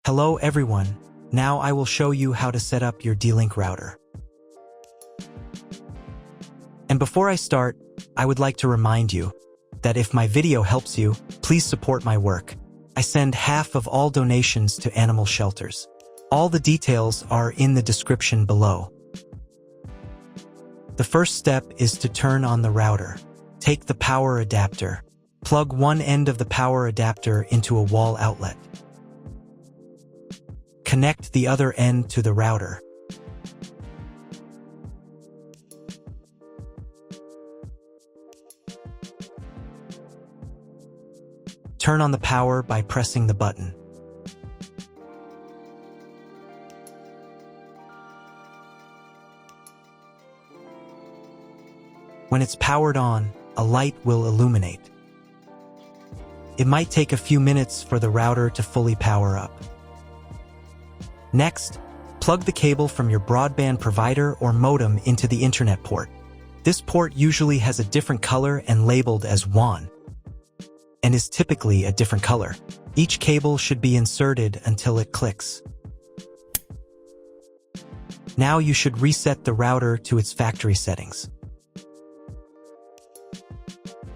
Hello everyone, now I will show you how to set up your D-Link router. And before I start, I would like to remind you that if my video helps you, please support my work. I send half of all donations to animal shelters. All the details are in the description below. The first step is to turn on the router. Take the power adapter. Plug one end of the power adapter into a wall outlet. Connect the other end to the router. Turn on the power by pressing the button. When it's powered on, a light will illuminate. It might take a few minutes for the router to fully power up. Next, plug the cable from your broadband provider or modem into the internet port. This port usually has a different color and labeled as WAN, and is typically a different color. Each cable should be inserted until it clicks. Now you should reset the router to its factory settings.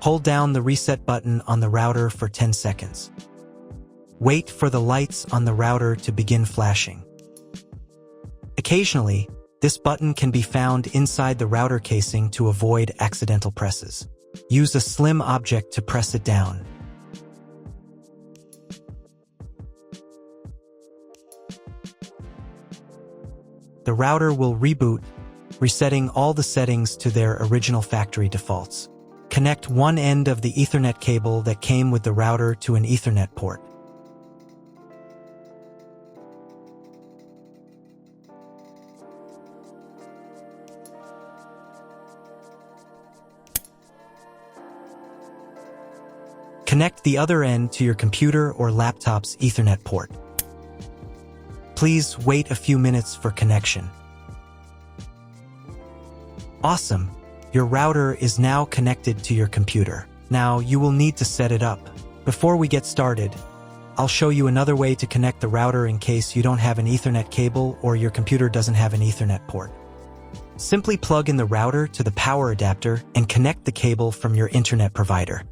Hold down the reset button on the router for 10 seconds. Wait for the lights on the router to begin flashing. Occasionally, this button can be found inside the router casing to avoid accidental presses. Use a slim object to press it down. The router will reboot, resetting all the settings to their original factory defaults. Connect one end of the Ethernet cable that came with the router to an Ethernet port. Connect the other end to your computer or laptop's Ethernet port. Please wait a few minutes for connection. Awesome! Your router is now connected to your computer. Now you will need to set it up. Before we get started, I'll show you another way to connect the router in case you don't have an Ethernet cable or your computer doesn't have an Ethernet port. Simply plug in the router to the power adapter and connect the cable from your internet provider.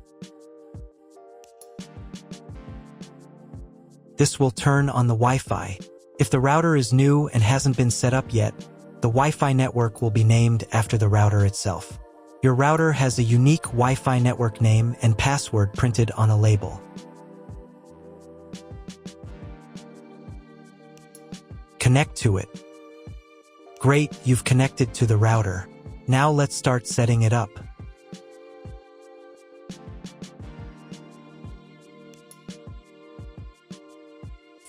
This will turn on the Wi-Fi. If the router is new and hasn't been set up yet, the Wi-Fi network will be named after the router itself. Your router has a unique Wi-Fi network name and password printed on a label. Connect to it. Great, you've connected to the router. Now let's start setting it up.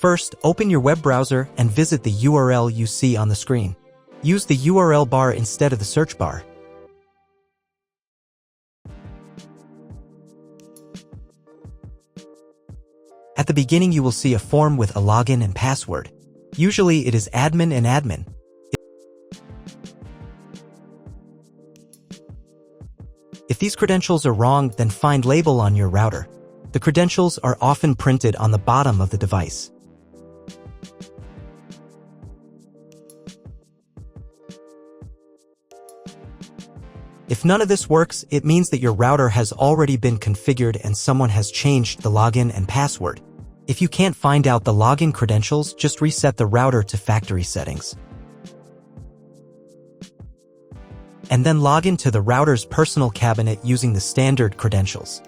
First, open your web browser and visit the URL you see on the screen. Use the URL bar instead of the search bar. At the beginning you will see a form with a login and password. Usually it is admin and admin. If these credentials are wrong, then find label on your router. The credentials are often printed on the bottom of the device. If none of this works, it means that your router has already been configured and someone has changed the login and password. If you can't find out the login credentials, just reset the router to factory settings. And then log into the router's personal cabinet using the standard credentials.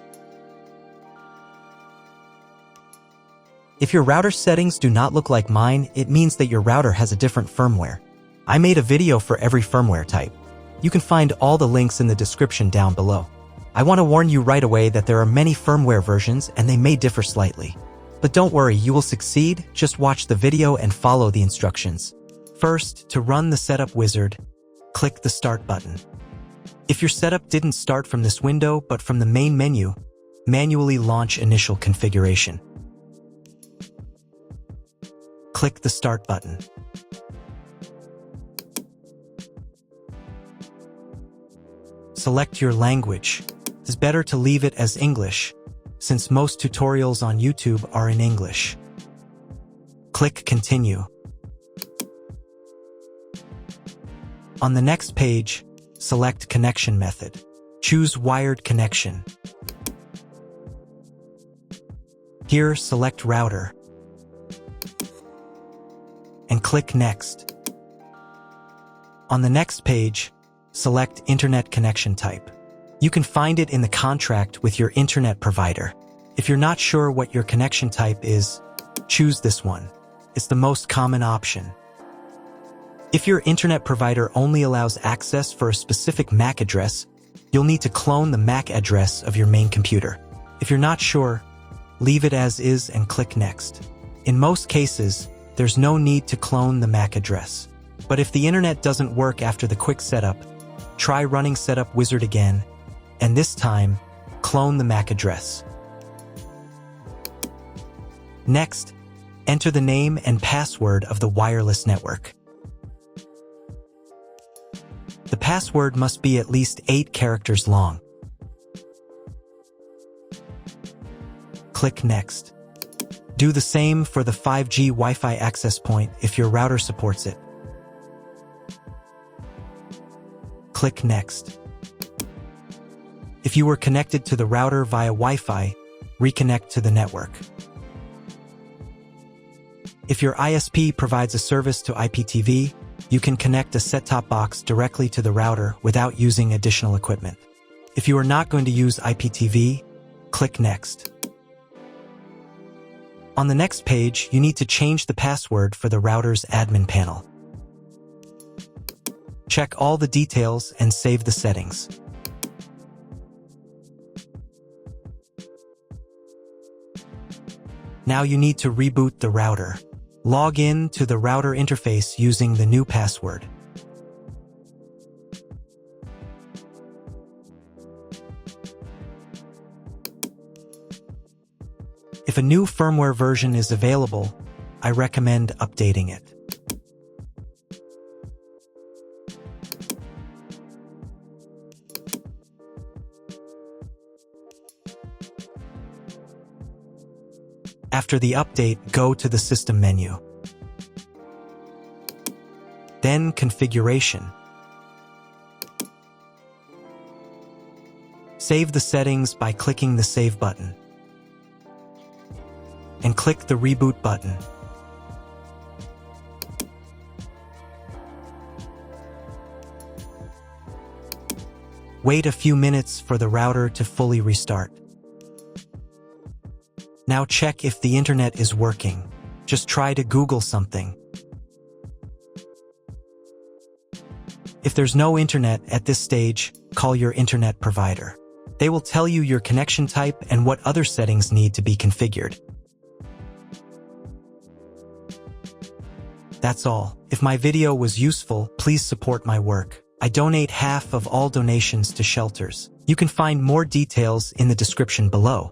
If your router settings do not look like mine, it means that your router has a different firmware. I made a video for every firmware type. You can find all the links in the description down below. I want to warn you right away that there are many firmware versions and they may differ slightly. But don't worry, you will succeed, just watch the video and follow the instructions. First, to run the setup wizard, click the Start button. If your setup didn't start from this window but from the main menu, manually launch initial configuration. Click the Start button. Select your language. It's better to leave it as English, since most tutorials on YouTube are in English. Click Continue. On the next page, select Connection Method. Choose Wired Connection. Here, select Router. And click Next. On the next page, select Internet Connection Type. You can find it in the contract with your internet provider. If you're not sure what your connection type is, choose this one. It's the most common option. If your internet provider only allows access for a specific MAC address, you'll need to clone the MAC address of your main computer. If you're not sure, leave it as is and click Next. In most cases, there's no need to clone the MAC address. But if the internet doesn't work after the quick setup, try running Setup Wizard again, and this time, clone the MAC address. Next, enter the name and password of the wireless network. The password must be at least 8 characters long. Click Next. Do the same for the 5G Wi-Fi access point if your router supports it. Click Next. If you were connected to the router via Wi-Fi, reconnect to the network. If your ISP provides a service to IPTV, you can connect a set-top box directly to the router without using additional equipment. If you are not going to use IPTV, click Next. On the next page, you need to change the password for the router's admin panel. Check all the details and save the settings. Now you need to reboot the router. Log in to the router interface using the new password. If a new firmware version is available, I recommend updating it. After the update, go to the System menu. Then Configuration. Save the settings by clicking the Save button. And click the Reboot button. Wait a few minutes for the router to fully restart. Now check if the internet is working. Just try to Google something. If there's no internet at this stage, call your internet provider. They will tell you your connection type and what other settings need to be configured. That's all. If my video was useful, please support my work. I donate half of all donations to shelters. You can find more details in the description below.